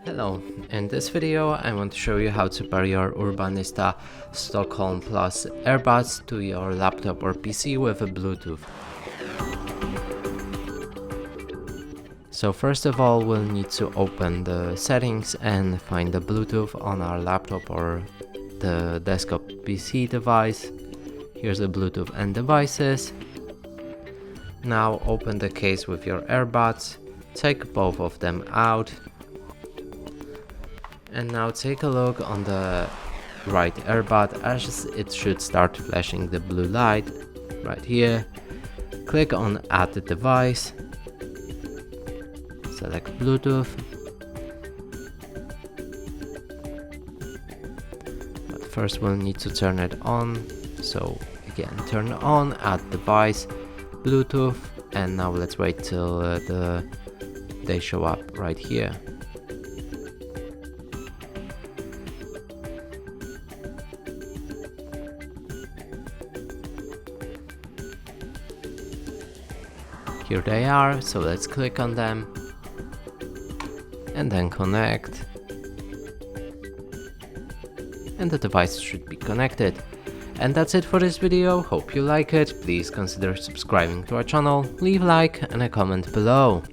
Hello, in this video I want to show you how to pair your Urbanista Stockholm Plus Earbuds to your laptop or PC with a Bluetooth. So first of all, we'll need to open the settings and find the Bluetooth on our laptop or the desktop PC device. Here's the Bluetooth and devices. Now open the case with your earbuds, take both of them out. And now take a look on the right earbud, as it should start flashing the blue light right here. Click on Add the device, select Bluetooth, but first we'll need to turn it on. So again, turn on, add device, Bluetooth, and now let's wait till they show up right here. Here they are, so let's click on them and then connect, and the device should be connected. And that's it for this video. Hope you like it. Please consider subscribing to our channel, leave a like and a comment below.